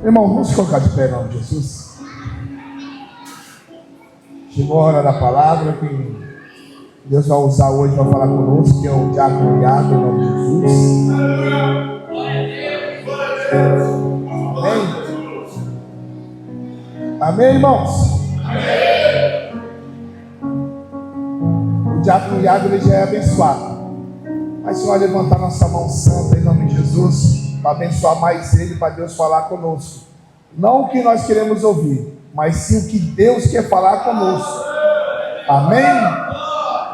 Irmão, vamos colocar de pé em nome de Jesus. Chegou a hora da palavra que Deus vai usar hoje para falar conosco, que é o diácono Iago, em nome de Jesus. Amém? Amém, irmãos? Amém. O diácono Iago, ele já é abençoado. Mas se nós levantar nossa mão santa em nome de Jesus, para abençoar mais ele, para Deus falar conosco. Não o que nós queremos ouvir, mas sim o que Deus quer falar conosco. Amém?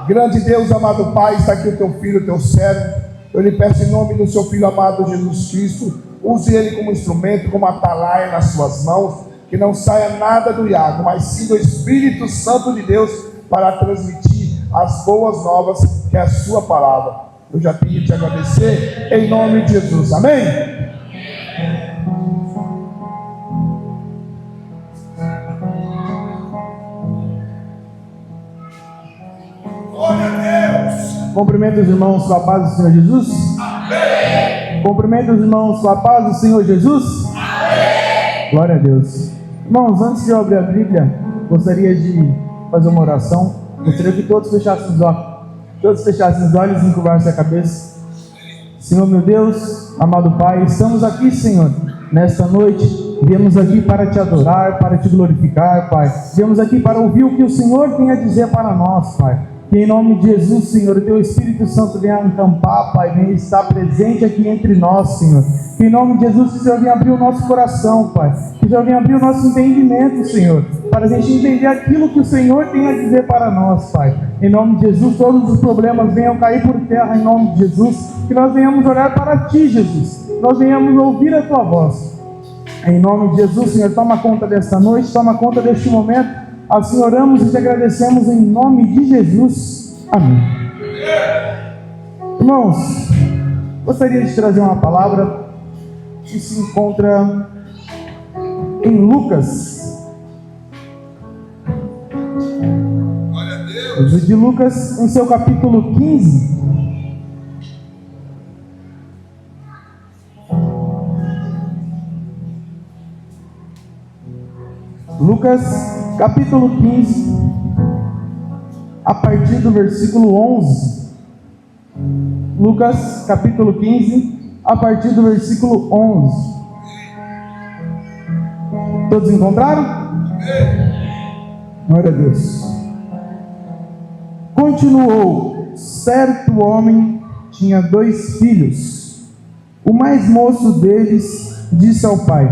Grande Deus, amado Pai, está aqui o teu filho, o teu servo. Eu lhe peço em nome do seu filho amado Jesus Cristo, use ele como instrumento, como atalaia nas suas mãos, que não saia nada do Iago, mas sim do Espírito Santo de Deus, para transmitir as boas novas, que é a sua palavra. Eu já tenho te agradecer em nome de Jesus. Amém? Glória a Deus. Cumprimento os irmãos com a paz do Senhor Jesus. Amém. Cumprimento os irmãos com a paz do Senhor Jesus. Amém. Glória a Deus. Irmãos, antes de eu abrir a Bíblia, gostaria de fazer uma oração. Gostaria que todos fechassem os olhos. Todos fechassem os olhos e encurvassem a cabeça. Senhor meu Deus, amado Pai, estamos aqui, Senhor, nesta noite. Viemos aqui para te adorar, para te glorificar, Pai. Viemos aqui para ouvir o que o Senhor tem a dizer para nós, Pai. Que em nome de Jesus, Senhor, o teu Espírito Santo venha acampar, Pai, venha estar presente aqui entre nós, Senhor. Que em nome de Jesus, que o Senhor venha abrir o nosso coração, Pai. Que o Senhor venha abrir o nosso entendimento, Senhor, para a gente entender aquilo que o Senhor tem a dizer para nós, Pai. Em nome de Jesus, todos os problemas venham cair por terra, em nome de Jesus. Que nós venhamos olhar para Ti, Jesus. Nós venhamos ouvir a Tua voz. Em nome de Jesus, Senhor, toma conta desta noite, toma conta deste momento. Assim oramos e te agradecemos em nome de Jesus. Amém. Irmãos, gostaria de trazer uma palavra que se encontra em Lucas. Glória a Deus. Livro de Lucas, em seu capítulo 15. Lucas, capítulo 15, a partir do versículo 11. Lucas, capítulo 15, a partir do versículo 11. Todos encontraram? Glória a Deus. Continuou: certo homem tinha 2 filhos. O mais moço deles disse ao pai: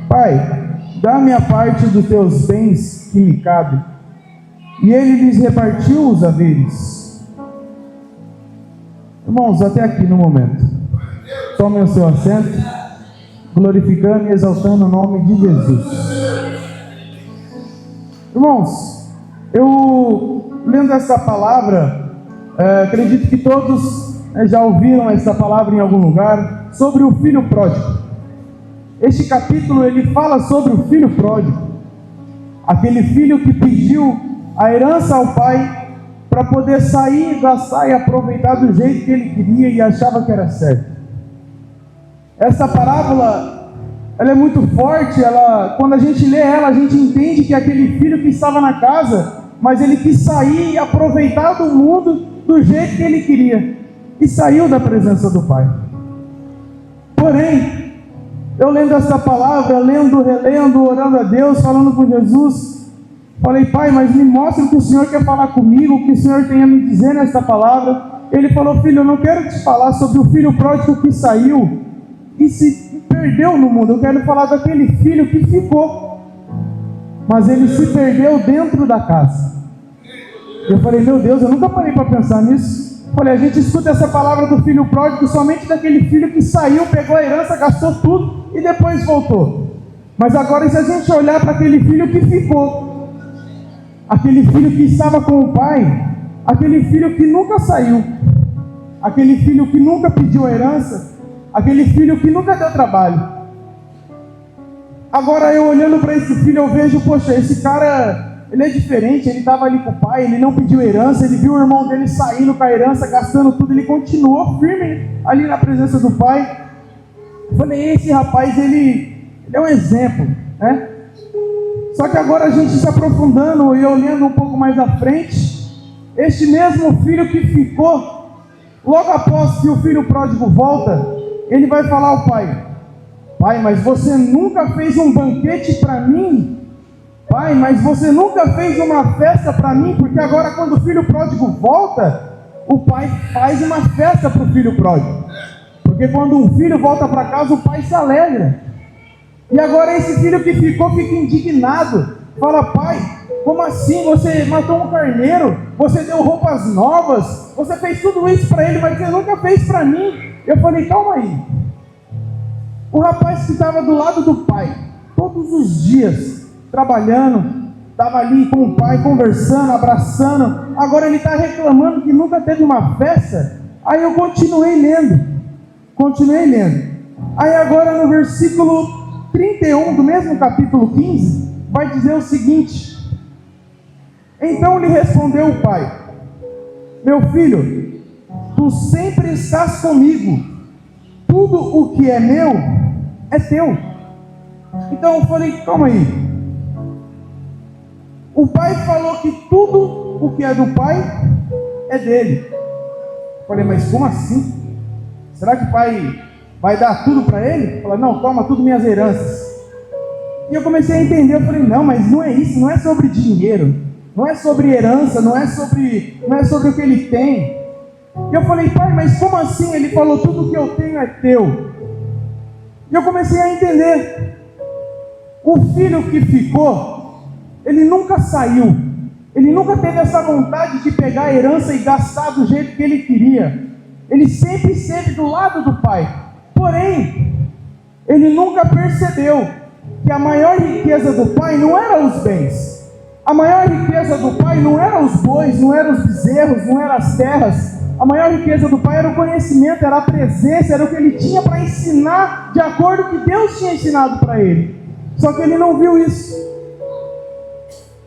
Pai, dá-me a parte dos teus bens que me cabe. E ele lhes repartiu os haveres. Irmãos, até aqui no momento. Tomem o seu assento, glorificando e exaltando o nome de Jesus. Irmãos, eu lendo essa palavra, acredito que todos já ouviram essa palavra em algum lugar, sobre o filho pródigo. Este capítulo ele fala sobre o filho pródigo, aquele filho que pediu a herança ao pai para poder sair, gastar e aproveitar do jeito que ele queria e achava que era certo. Essa parábola, ela é muito forte. Quando a gente lê ela, a gente entende que é aquele filho que estava na casa, mas ele quis sair e aproveitar do mundo do jeito que ele queria, e saiu da presença do pai. Porém, eu lendo essa palavra, lendo, relendo, orando a Deus, falando com Jesus, falei: Pai, mas me mostra o que o Senhor quer falar comigo, o que o Senhor tem a me dizer nessa palavra. Ele falou: Filho, eu não quero te falar sobre o filho pródigo que saiu e se perdeu no mundo. Eu quero falar daquele filho que ficou, mas ele se perdeu dentro da casa. Eu falei: meu Deus, eu nunca parei para pensar nisso. Falei: a gente escuta essa palavra do filho pródigo somente daquele filho que saiu, pegou a herança, gastou tudo e depois voltou. Mas agora, se a gente olhar para aquele filho que ficou, aquele filho que estava com o pai, aquele filho que nunca saiu, aquele filho que nunca pediu a herança, aquele filho que nunca deu trabalho. Agora, eu olhando para esse filho, eu vejo: poxa, esse cara, ele é diferente. Ele estava ali com o pai, ele não pediu herança, ele viu o irmão dele saindo com a herança, gastando tudo, ele continuou firme ali na presença do pai. Eu falei: esse rapaz, ele Ele é um exemplo, né? Só que agora a gente se aprofundando e olhando um pouco mais à frente, este mesmo filho que ficou, logo após que o filho pródigo volta, ele vai falar ao pai: pai, mas você nunca fez um banquete para mim? Pai, mas você nunca fez uma festa para mim? Porque agora quando o filho pródigo volta, o pai faz uma festa para o filho pródigo. Porque quando um filho volta para casa, o pai se alegra. E agora esse filho que ficou fica indignado. Fala: pai, como assim? Você matou um carneiro, você deu roupas novas, você fez tudo isso para ele, mas você nunca fez para mim. Eu falei: calma aí. O rapaz que estava do lado do pai, todos os dias, trabalhando, estava ali com o pai, conversando, abraçando, agora ele está reclamando que nunca teve uma festa. Aí eu continuei lendo. Aí agora no versículo 31 do mesmo capítulo 15, vai dizer o seguinte: então lhe respondeu o pai: meu filho, tu sempre estás comigo, tudo o que é meu é teu. Então eu falei: calma aí, o pai falou que tudo o que é do pai é dele. Eu falei: mas como assim? Será que o pai vai dar tudo para ele? Fala: não, toma tudo minhas heranças. E eu comecei a entender. Eu falei: não, mas não é isso, não é sobre dinheiro, não é sobre herança, não é sobre o que ele tem. E eu falei: pai, mas como assim? Ele falou: tudo que eu tenho é teu. E eu comecei a entender. O filho que ficou, ele nunca saiu, ele nunca teve essa vontade de pegar a herança e gastar do jeito que ele queria. Ele sempre esteve do lado do pai. Porém, ele nunca percebeu que a maior riqueza do pai não eram os bens. A maior riqueza do pai não eram os bois, não eram os bezerros, não eram as terras. A maior riqueza do pai era o conhecimento, era a presença, era o que ele tinha para ensinar de acordo com o que Deus tinha ensinado para ele. Só que ele não viu isso.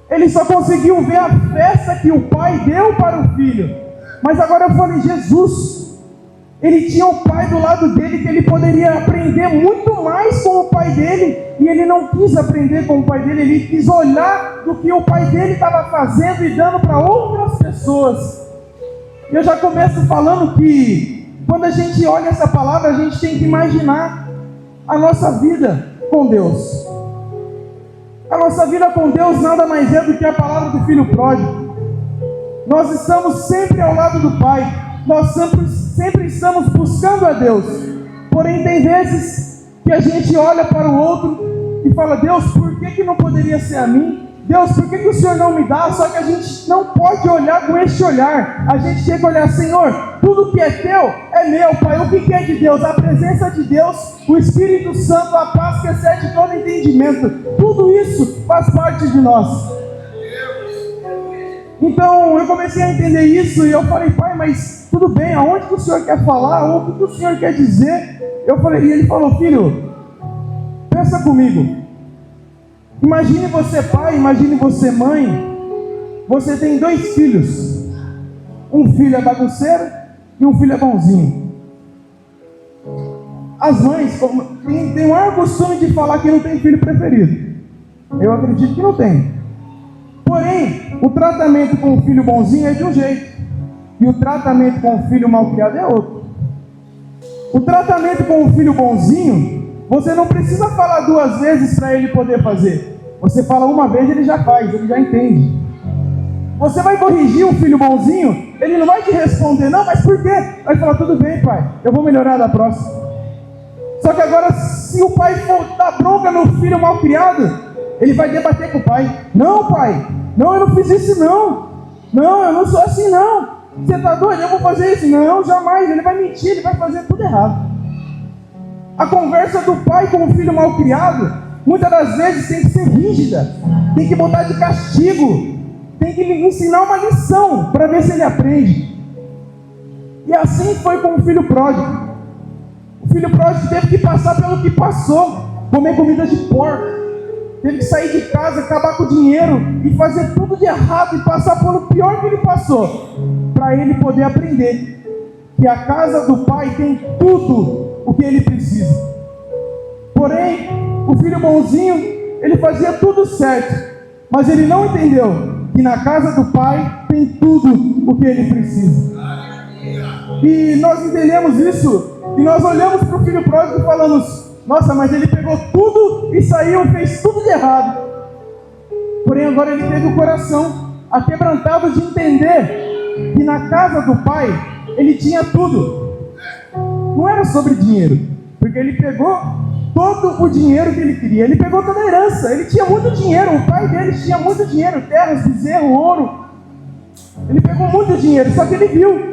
Ele só conseguiu ver a festa que o pai deu para o filho. Mas agora eu falei: Jesus, ele tinha o pai do lado dele, que ele poderia aprender muito mais com o pai dele, e ele não quis aprender com o pai dele, ele quis olhar do que o pai dele estava fazendo e dando para outras pessoas. Eu já começo falando que quando a gente olha essa palavra, a gente tem que imaginar a nossa vida com Deus. A nossa vida com Deus nada mais é do que a palavra do filho pródigo. Nós estamos sempre ao lado do pai, nós sempre estamos buscando a Deus. Porém tem vezes que a gente olha para o outro e fala: Deus, por que não poderia ser a mim? Deus, por que o Senhor não me dá? Só que a gente não pode olhar com este olhar. A gente tem que olhar: Senhor, tudo que é teu é meu, Pai. O que é de Deus? A presença de Deus, o Espírito Santo, a paz que excede todo entendimento. Tudo isso faz parte de nós. Então eu comecei a entender isso e eu falei: pai, mas tudo bem, aonde que o senhor quer falar? O que o senhor quer dizer? Eu falei, e ele falou: filho, pensa comigo. Imagine você pai, imagine você mãe. Você tem 2 filhos. Um filho é bagunceiro e um filho é bonzinho. As mães têm o maior costume de falar que não tem filho preferido. Eu acredito que não tem. Porém, o tratamento com o filho bonzinho é de um jeito, e o tratamento com o filho malcriado é outro. O tratamento com o filho bonzinho, você não precisa falar 2 vezes para ele poder fazer. Você fala uma vez, ele já faz, ele já entende. Você vai corrigir o filho bonzinho, ele não vai te responder: não, mas por quê? Vai falar: tudo bem, pai, eu vou melhorar da próxima. Só que agora, se o pai for dar bronca no filho malcriado, ele vai debater com o pai: não, pai, não, eu não fiz isso não. Não, eu não sou assim não. Você está doido? Eu vou fazer isso? Não, jamais. Ele vai mentir, ele vai fazer tudo errado. A conversa do pai com o filho malcriado, muitas das vezes tem que ser rígida, tem que botar de castigo, tem que lhe ensinar uma lição para ver se ele aprende. E assim foi com o filho pródigo. O filho pródigo teve que passar pelo que passou, comer comida de porco, teve que sair de casa, acabar com o dinheiro e fazer tudo de errado e passar pelo pior que ele passou, para ele poder aprender que a casa do pai tem tudo o que ele precisa. Porém, o filho bonzinho, ele fazia tudo certo, mas ele não entendeu que na casa do pai tem tudo o que ele precisa. E nós entendemos isso, e nós olhamos para o filho pródigo e falamos: nossa, mas ele pegou tudo e saiu e fez tudo de errado. Porém agora ele teve o coração aquebrantado de entender que na casa do pai ele tinha tudo. Não era sobre dinheiro, porque ele pegou todo o dinheiro que ele queria, ele pegou toda a herança, ele tinha muito dinheiro, o pai dele tinha muito dinheiro, terras, bezerro, ouro, ele pegou muito dinheiro, só que ele viu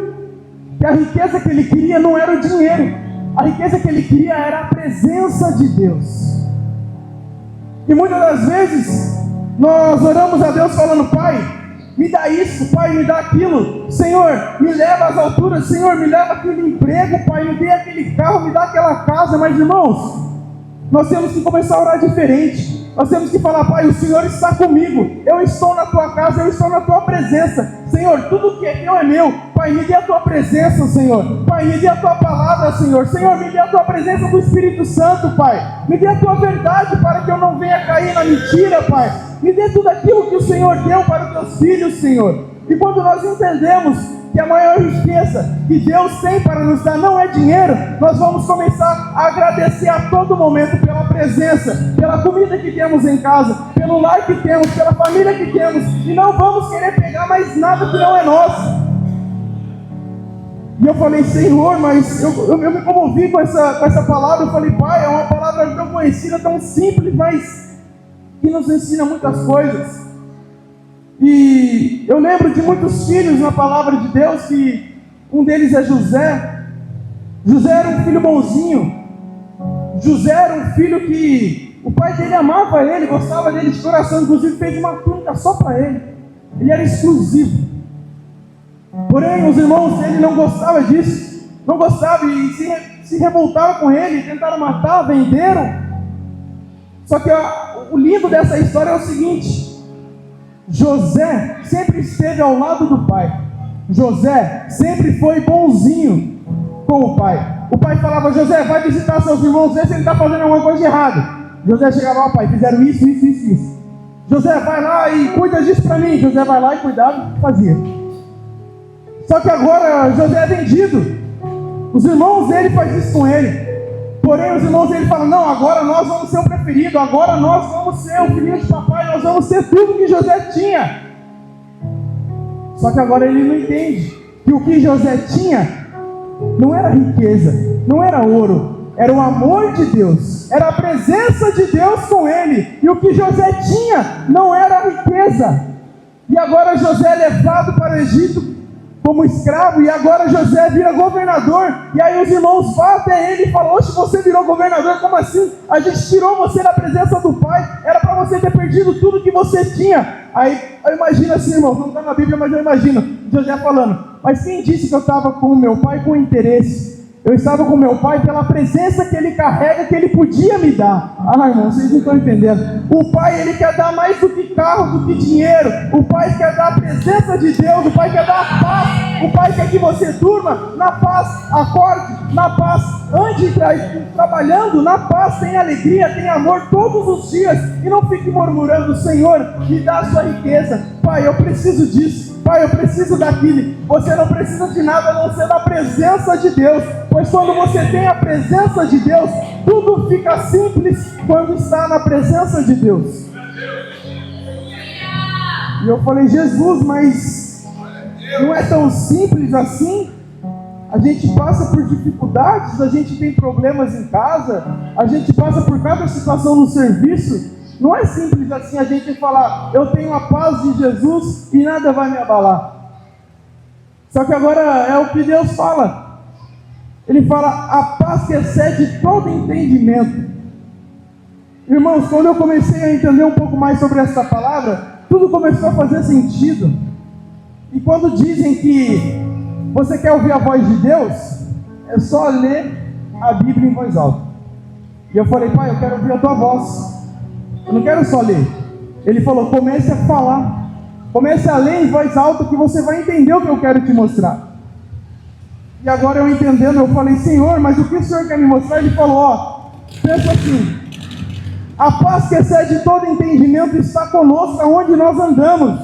que a riqueza que ele queria não era o dinheiro, a riqueza que ele queria era a presença de Deus. E muitas das vezes nós oramos a Deus falando: Pai, me dá isso, Pai, me dá aquilo, Senhor, me leva às alturas, Senhor, me leva aquele emprego, Pai, me dê aquele carro, me dá aquela casa. Mas irmãos, nós temos que começar a orar diferente. Nós temos que falar: Pai, o Senhor está comigo, eu estou na tua casa, eu estou na tua presença, Senhor, tudo que é teu é meu. Pai, me dê a tua presença, Senhor. Pai, me dê a tua palavra, Senhor. Senhor, me dê a tua presença do Espírito Santo, Pai. Me dê a tua verdade para que eu não venha cair na mentira, Pai. Me dê tudo aquilo que o Senhor deu para os teus filhos, Senhor. E quando nós entendemos que a maior riqueza que Deus tem para nos dar não é dinheiro, nós vamos começar a agradecer a todo momento pela presença, pela comida que temos em casa, pelo lar que temos, pela família que temos, e não vamos querer pegar mais nada que não é nosso. E eu falei: Senhor, mas eu me comovi com essa palavra. Eu falei: Pai, é uma palavra tão conhecida, tão simples, mas que nos ensina muitas coisas. E eu lembro de muitos filhos na palavra de Deus, que um deles é José. José era um filho bonzinho. José era um filho que o pai dele amava ele, gostava dele de coração, inclusive fez uma túnica só para ele. Ele era exclusivo. Porém, os irmãos dele não gostavam disso, não gostavam e se revoltaram com ele, tentaram matar, venderam. Só que o lindo dessa história é o seguinte: José sempre esteve ao lado do pai. José sempre foi bonzinho com o pai. O pai falava: José, vai visitar seus irmãos, vê se ele está fazendo alguma coisa de errado. José chegava: ó, pai, fizeram isso. José, vai lá e cuida disso para mim. José vai lá e cuidava e fazia. Só que agora José é vendido. Os irmãos dele fazem isso com ele. Porém os irmãos dele falam: não, agora nós vamos ser o preferido, agora nós vamos ser o filhinho de papai, nós vamos ser tudo que José tinha. Só que agora ele não entende que o que José tinha não era riqueza, não era ouro, era o amor de Deus, era a presença de Deus com ele. E o que José tinha não era riqueza. E agora José é levado para o Egito como escravo, e agora José vira governador. E aí os irmãos vão até ele e falam: oxe, você virou governador, como assim? A gente tirou você da presença do pai, era para você ter perdido tudo que você tinha. Aí eu imagino assim, irmãos, não está na Bíblia, mas eu imagino José falando: mas quem disse que eu estava com o meu pai com interesse? Eu estava com meu pai pela presença que ele carrega, que ele podia me dar. Ah, irmão, vocês não estão entendendo. O pai, ele quer dar mais do que carro, do que dinheiro. O pai quer dar a presença de Deus. O pai quer dar a paz. O pai quer que você durma na paz, acorde na paz, ande trabalhando na paz, tem alegria, tem amor todos os dias. E não fique murmurando: Senhor, me dá a sua riqueza. Pai, eu preciso disso. Pai, eu preciso daquilo. Você não precisa de nada a não ser da presença de Deus. Pois quando você tem a presença de Deus, tudo fica simples quando está na presença de Deus. E eu falei: Jesus, mas não é tão simples assim? A gente passa por dificuldades, a gente tem problemas em casa, a gente passa por cada situação no serviço. Não é simples assim a gente falar: eu tenho a paz de Jesus e nada vai me abalar. Só que agora é o que Deus fala. Ele fala: a paz que excede todo entendimento. Irmãos, quando eu comecei a entender um pouco mais sobre essa palavra, tudo começou a fazer sentido. E quando dizem que você quer ouvir a voz de Deus, é só ler a Bíblia em voz alta. E eu falei: Pai, eu quero ouvir a tua voz. Eu não quero só ler. Ele falou: comece a falar. Comece a ler em voz alta, que você vai entender o que eu quero te mostrar. E agora eu entendendo, eu falei: Senhor, mas o que o Senhor quer me mostrar? Ele falou: ó, pensa assim, A paz que excede todo entendimento está conosco aonde nós andamos.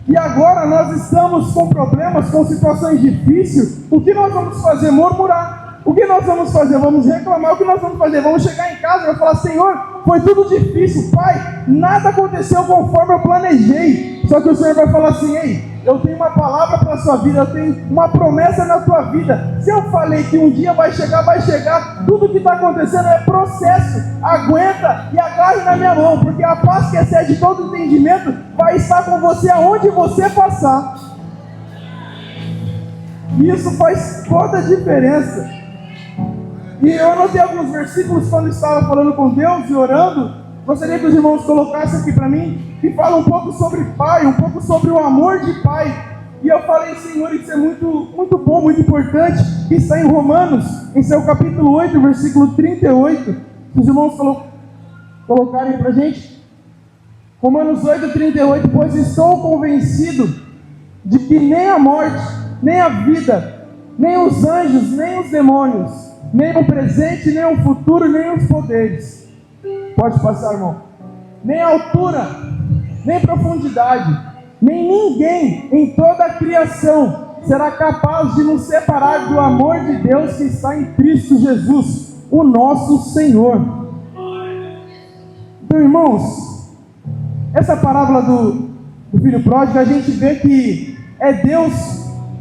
E agora nós estamos com problemas, com situações difíceis. O que nós vamos fazer? Murmurar. O que nós vamos fazer? Vamos reclamar. O que nós vamos fazer? Vamos chegar em casa e vai falar: Senhor, foi tudo difícil, Pai, nada aconteceu conforme eu planejei. Só que o Senhor vai falar assim: ei, eu tenho uma palavra para a sua vida, eu tenho uma promessa na tua vida. Se eu falei que um dia vai chegar, vai chegar. Tudo que está acontecendo é processo. Aguenta e agarre na minha mão, porque a paz que excede todo entendimento vai estar com você aonde você passar. Isso faz toda a diferença. E eu anotei alguns versículos quando estava falando com Deus e orando. Gostaria que os irmãos colocassem aqui para mim, que fala um pouco sobre pai, um pouco sobre o amor de pai. E eu falei: Senhor, isso é muito bom, muito importante, que está em Romanos, em seu capítulo 8, versículo 38. Se os irmãos colocarem para a gente. Romanos 8, 38. Pois estou convencido de que nem a morte, nem a vida, nem os anjos, nem os demônios, nem o presente, nem o futuro, nem os poderes. Pode passar, irmão. Nem altura, nem profundidade, nem ninguém em toda a criação será capaz de nos separar do amor de Deus que está em Cristo Jesus, o nosso Senhor. Então, irmãos, essa parábola do filho pródigo, a gente vê que é Deus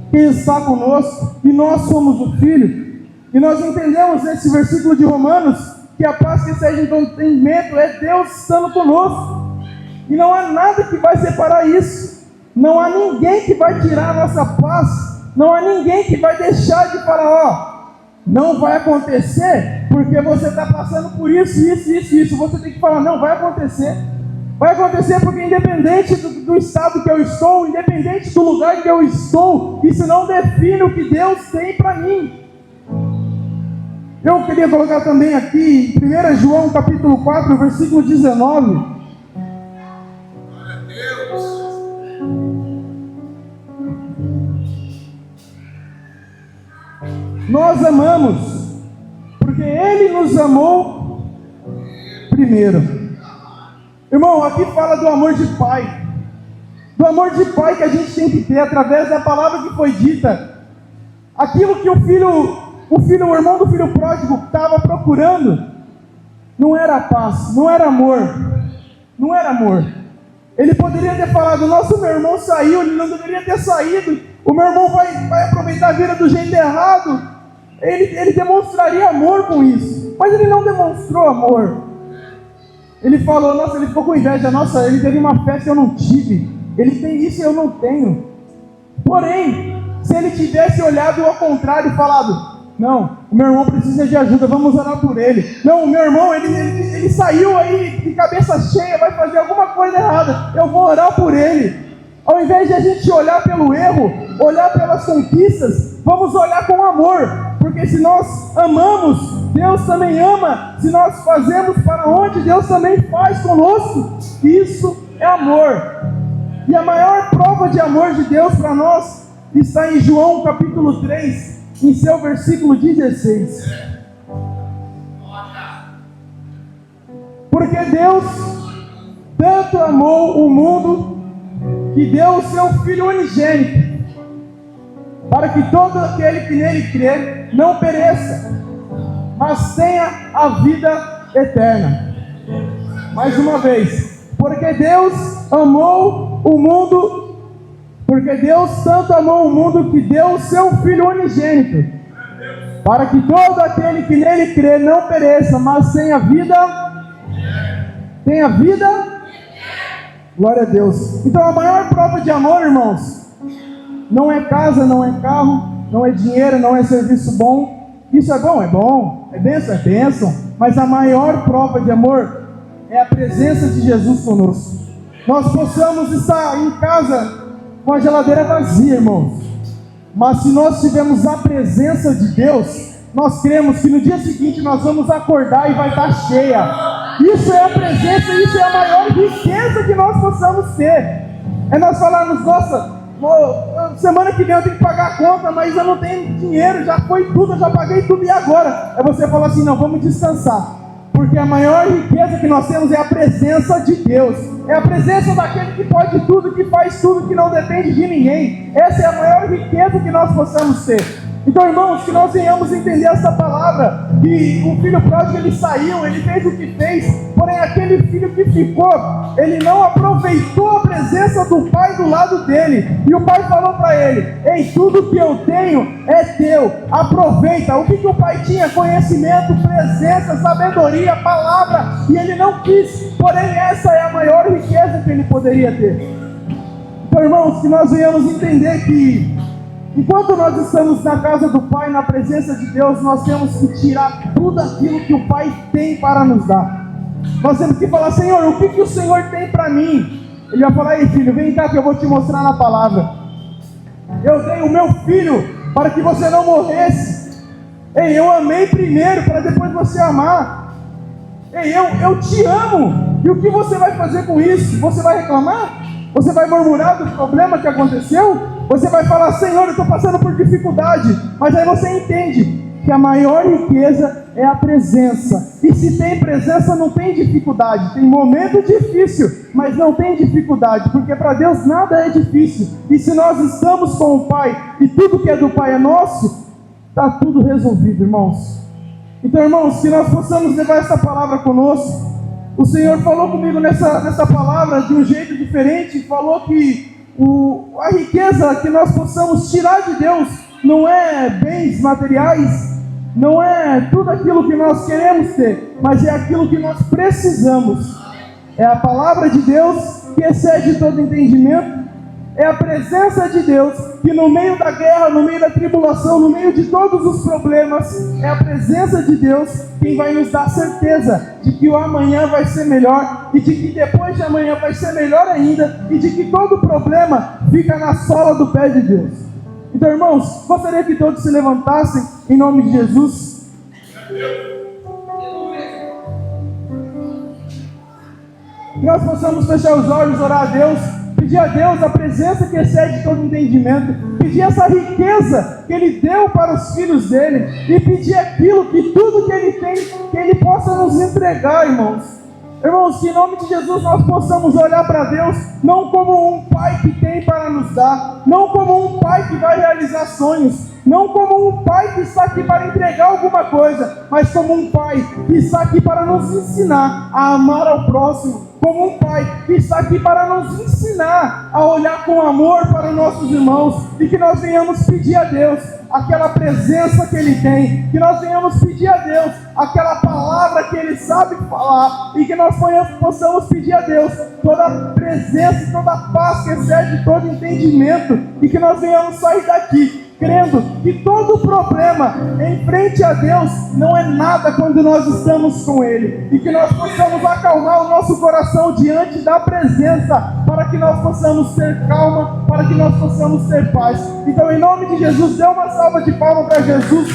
quem está conosco e nós somos o filho. E nós entendemos nesse versículo de Romanos que a paz que excede todo entendimento é Deus estando conosco. E não há nada que vai separar isso. Não há ninguém que vai tirar a nossa paz. Não há ninguém que vai deixar de falar: não vai acontecer porque você está passando por isso. Você tem que falar: não, vai acontecer. Vai acontecer porque independente do estado que eu estou, independente do lugar que eu estou, isso não define o que Deus tem para mim. Eu queria colocar também aqui, 1 João capítulo 4, versículo 19. Nós amamos, porque Ele nos amou primeiro. Irmão, aqui fala do amor de pai. Do amor de pai que a gente tem que ter através da palavra que foi dita. Aquilo que o irmão do filho pródigo estava procurando, não era paz, não era amor, não era amor. Ele poderia ter falado: nossa, meu irmão saiu, ele não deveria ter saído, o meu irmão vai aproveitar a vida do jeito errado. Ele demonstraria amor com isso, mas ele não demonstrou amor. Ele falou: nossa, ele ficou com inveja, nossa, ele teve uma festa e eu não tive, ele tem isso e eu não tenho. Porém, se ele tivesse olhado ao contrário e falado: não, o meu irmão precisa de ajuda, vamos orar por ele. Não, o meu irmão, ele saiu aí de cabeça cheia, vai fazer alguma coisa errada, eu vou orar por ele. Ao invés de a gente olhar pelo erro, olhar pelas conquistas, vamos olhar com amor. Porque se nós amamos, Deus também ama. Se nós fazemos para onde, Deus também faz conosco. Isso é amor. E a maior prova de amor de Deus para nós está em João capítulo 3, em seu versículo 16. Porque Deus tanto amou o mundo que deu o seu Filho unigênito, para que todo aquele que nele crê não pereça, mas tenha a vida eterna. Mais uma vez, porque Deus amou o mundo, porque Deus tanto amou o mundo que deu o seu Filho unigênito, para que todo aquele que nele crê não pereça, mas tenha vida. Tenha vida. Glória a Deus. Então a maior prova de amor, irmãos, não é casa, não é carro, não é dinheiro, não é serviço bom. Isso é bom, é bênção, mas a maior prova de amor é a presença de Jesus conosco. Nós possamos estar em casa com a geladeira vazia, irmãos, mas se nós tivermos a presença de Deus, nós cremos que no dia seguinte nós vamos acordar e vai estar cheia. Isso é a presença, isso é a maior riqueza que nós possamos ter. É nós falarmos: nossa, semana que vem eu tenho que pagar a conta, mas eu não tenho dinheiro, já foi tudo, eu já paguei tudo, e agora? É você falar assim: não, vamos descansar, Porque a maior riqueza que nós temos é a presença de Deus. É a presença daquele que pode tudo, que faz tudo, que não depende de ninguém. Essa é a maior riqueza que nós possamos ter. Então, irmãos, que nós venhamos entender essa palavra, que o filho pródigo, ele saiu, ele fez o que fez, porém aquele filho que ficou, ele não aproveitou a presença do pai do lado dele, e o pai falou para ele: ei, tudo que eu tenho é teu, aproveita. O que o pai tinha? Conhecimento, presença, sabedoria, palavra, e ele não quis, porém essa é a maior riqueza que ele poderia ter. Então, irmãos, que nós venhamos entender que enquanto nós estamos na casa do Pai, na presença de Deus, nós temos que tirar tudo aquilo que o Pai tem para nos dar. Nós temos que falar: Senhor, o que o Senhor tem para mim? Ele vai falar: ei, filho, vem cá que eu vou te mostrar na palavra. Eu dei o meu filho para que você não morresse. Ei, eu amei primeiro para depois você amar. Ei, eu te amo. E o que você vai fazer com isso? Você vai reclamar? Você vai murmurar do problema que aconteceu? Você vai falar: Senhor, eu estou passando por dificuldade. Mas aí você entende que a maior riqueza é a presença. E se tem presença, não tem dificuldade. Tem momento difícil, mas não tem dificuldade, porque para Deus nada é difícil. E se nós estamos com o Pai, e tudo que é do Pai é nosso, está tudo resolvido, irmãos. Então, irmãos, que nós possamos levar essa palavra conosco. O Senhor falou comigo nessa palavra de um jeito diferente. Falou que a riqueza que nós possamos tirar de Deus não é bens materiais, não é tudo aquilo que nós queremos ter, mas é aquilo que nós precisamos. É a palavra de Deus que excede todo entendimento. É a presença de Deus que no meio da guerra, no meio da tribulação, no meio de todos os problemas, é a presença de Deus quem vai nos dar certeza de que o amanhã vai ser melhor, e de que depois de amanhã vai ser melhor ainda, e de que todo problema fica na sola do pé de Deus. Então, irmãos, gostaria que todos se levantassem em nome de Jesus. Que nós possamos fechar os olhos, orar a Deus, pedir a Deus a presença que excede todo entendimento, pedir essa riqueza que Ele deu para os filhos dele, e pedir aquilo que tudo que Ele tem, que Ele possa nos entregar, irmãos. Irmãos, que em nome de Jesus nós possamos olhar para Deus não como um pai que tem para nos dar, não como um pai que vai realizar sonhos, não como um pai que está aqui para entregar alguma coisa, mas como um pai que está aqui para nos ensinar a amar ao próximo, como um pai que está aqui para nos ensinar a olhar com amor para os nossos irmãos, e que nós venhamos pedir a Deus aquela presença que Ele tem, que nós venhamos pedir a Deus aquela palavra que Ele sabe falar, e que nós possamos pedir a Deus toda a presença e toda a paz que excede todo entendimento, e que nós venhamos sair daqui crendo que todo problema em frente a Deus não é nada quando nós estamos com Ele, e que nós possamos acalmar o nosso coração diante da presença, para que nós possamos ter calma, para que nós possamos ter paz. Então, em nome de Jesus, dê uma salva de palmas para Jesus.